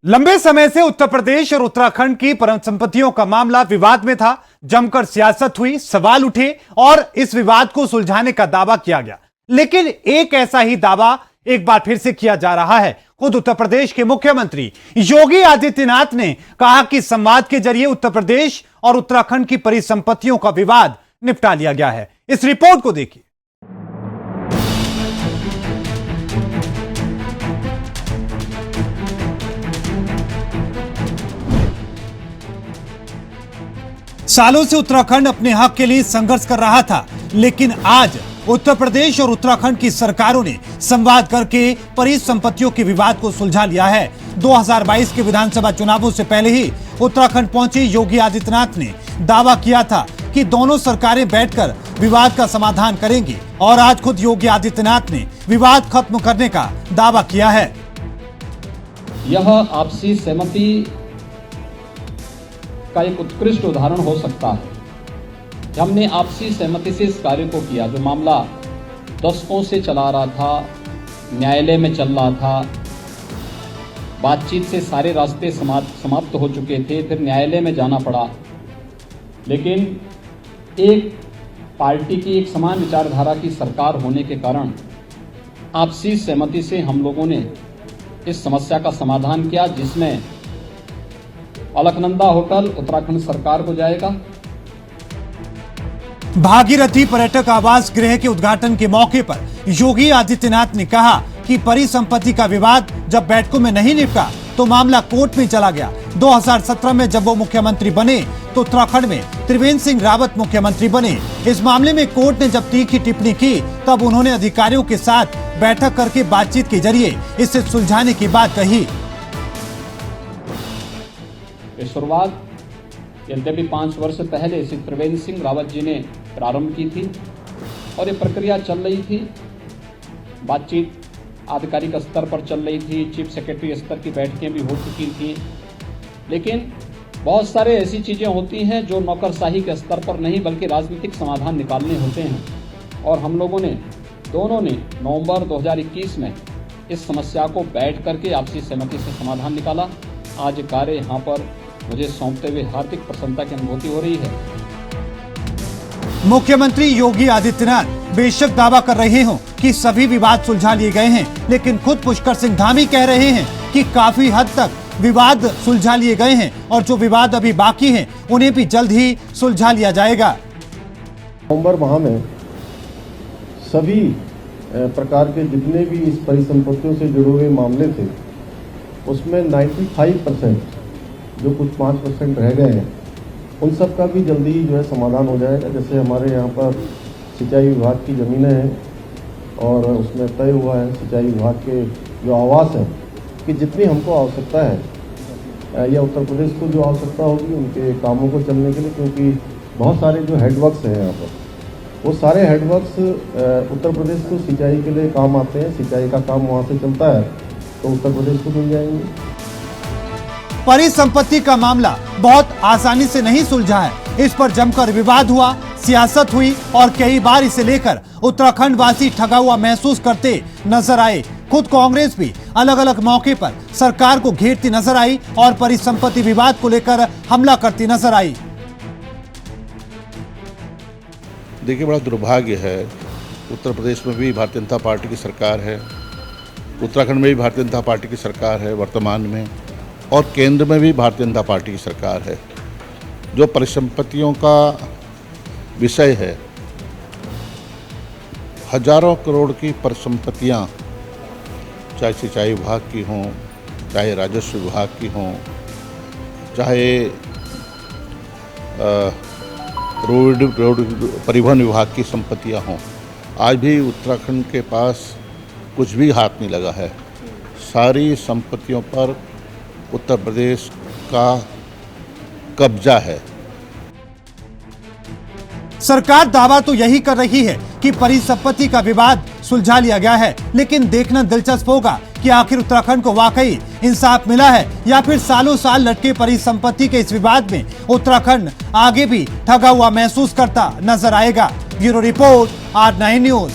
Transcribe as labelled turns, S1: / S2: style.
S1: लंबे समय से उत्तर प्रदेश और उत्तराखंड की परम संपत्तियों का मामला विवाद में था। जमकर सियासत हुई, सवाल उठे और इस विवाद को सुलझाने का दावा किया गया। लेकिन एक ऐसा ही दावा एक बार फिर से किया जा रहा है। खुद उत्तर प्रदेश के मुख्यमंत्री योगी आदित्यनाथ ने कहा कि संवाद के जरिए उत्तर प्रदेश और उत्तराखंड की परिसंपत्तियों का विवाद निपटा लिया गया है। इस रिपोर्ट को देखिए। सालों से उत्तराखंड अपने हक के लिए संघर्ष कर रहा था, लेकिन आज उत्तर प्रदेश और उत्तराखंड की सरकारों ने संवाद करके परिसंपत्तियों के विवाद को सुलझा लिया है। 2022 के विधानसभा चुनावों से पहले ही उत्तराखंड पहुंचे योगी आदित्यनाथ ने दावा किया था कि दोनों सरकारें बैठकर विवाद का समाधान करेंगी और आज खुद योगी आदित्यनाथ ने विवाद खत्म करने का दावा किया है।
S2: यह आपसी सहमति का एक उत्कृष्ट उदाहरण हो सकता है। हमने आपसी सहमति से इस कार्य को किया। जो मामला दशकों से चला रहा था, न्यायालय में चल रहा था, बातचीत से सारे रास्ते समाप्त हो चुके थे, फिर न्यायालय में जाना पड़ा। लेकिन एक पार्टी की एक समान विचारधारा की सरकार होने के कारण आपसी सहमति से हम लोगों ने इस समस्या का समाधान किया, जिसमें अलकनंदा होटल उत्तराखंड सरकार को जाएगा।
S1: भागीरथी पर्यटक आवास गृह के उद्घाटन के मौके पर योगी आदित्यनाथ ने कहा कि परिसंपत्ति का विवाद जब बैठकों में नहीं निपटा तो मामला कोर्ट में चला गया। 2017 में जब वो मुख्यमंत्री बने तो उत्तराखंड में त्रिवेंद्र सिंह रावत मुख्यमंत्री बने। इस मामले में कोर्ट ने जब तीखी टिप्पणी की तब उन्होंने अधिकारियों के साथ बैठक करके बातचीत के जरिए इसे सुलझाने की बात कही।
S2: ये शुरुआत यद्यपि 5 वर्ष पहले श्री त्रिवेंद्र सिंह रावत जी ने प्रारंभ की थी और ये प्रक्रिया चल रही थी। बातचीत आधिकारिक स्तर पर चल रही थी, चीफ सेक्रेटरी स्तर की बैठकें भी हो चुकी थी। लेकिन बहुत सारे ऐसी चीज़ें होती हैं जो नौकरशाही के स्तर पर नहीं बल्कि राजनीतिक समाधान निकालने होते हैं। और हम लोगों ने दोनों ने नवंबर 2021 में इस समस्या को बैठ करके आपसी सहमति से समाधान निकाला। आज कार्य यहाँ पर मुझे सौंपते हुए हार्दिक प्रसन्नता की अनुभूति हो रही है।
S1: मुख्यमंत्री योगी आदित्यनाथ बेशक दावा कर रहे हो कि सभी विवाद सुलझा लिए गए हैं, लेकिन खुद पुष्कर सिंह धामी कह रहे हैं कि काफी हद तक विवाद सुलझा लिए गए हैं और जो विवाद अभी बाकी हैं उन्हें भी जल्द ही सुलझा लिया जाएगा।
S3: नवंबर माह में सभी प्रकार के जितने भी इस परिसंपत्तियों से जुड़े हुए मामले थे उसमें 95% जो कुछ 5% रह गए हैं उन सब का भी जल्दी जो है समाधान हो जाएगा। जैसे हमारे यहाँ पर सिंचाई विभाग की ज़मीनें हैं और उसमें तय हुआ है सिंचाई विभाग के जो आवास हैं कि जितनी हमको आवश्यकता है या उत्तर प्रदेश को जो आवश्यकता होगी उनके कामों को चलने के लिए, क्योंकि बहुत सारे जो हेडवर्क्स हैं यहाँ पर वो सारे हेडवर्क्स उत्तर प्रदेश को सिंचाई के लिए काम आते हैं। सिंचाई का काम वहाँ से चलता है तो उत्तर प्रदेश को मिल जाएंगे।
S1: परिसंपत्ति का मामला बहुत आसानी से नहीं सुलझा है। इस पर जमकर विवाद हुआ, सियासत हुई और कई बार इसे लेकर उत्तराखंड वासी ठगा हुआ महसूस करते नजर आए। खुद कांग्रेस भी अलग अलग मौके पर सरकार को घेरती नजर आई और परिसंपत्ति विवाद को लेकर हमला करती नजर आई।
S4: देखिए, बड़ा दुर्भाग्य है, उत्तर प्रदेश में भी भारतीय जनता पार्टी की सरकार है, उत्तराखंड में भी भारतीय जनता पार्टी की सरकार है वर्तमान में, और केंद्र में भी भारतीय जनता पार्टी की सरकार है। जो परिसंपत्तियों का विषय है, हजारों करोड़ की परिसंपत्तियां, चाहे सिंचाई विभाग की हों, चाहे राजस्व विभाग की हों, चाहे रोड परिवहन विभाग की संपत्तियां हों, आज भी उत्तराखंड के पास कुछ भी हाथ नहीं लगा है। सारी संपत्तियों पर उत्तर प्रदेश का कब्जा है।
S1: सरकार दावा तो यही कर रही है कि परिसंपत्ति का विवाद सुलझा लिया गया है, लेकिन देखना दिलचस्प होगा कि आखिर उत्तराखंड को वाकई इंसाफ मिला है या फिर सालों साल लटके परिसंपत्ति के इस विवाद में उत्तराखंड आगे भी ठगा हुआ महसूस करता नजर आएगा। Bureau report, R9 news.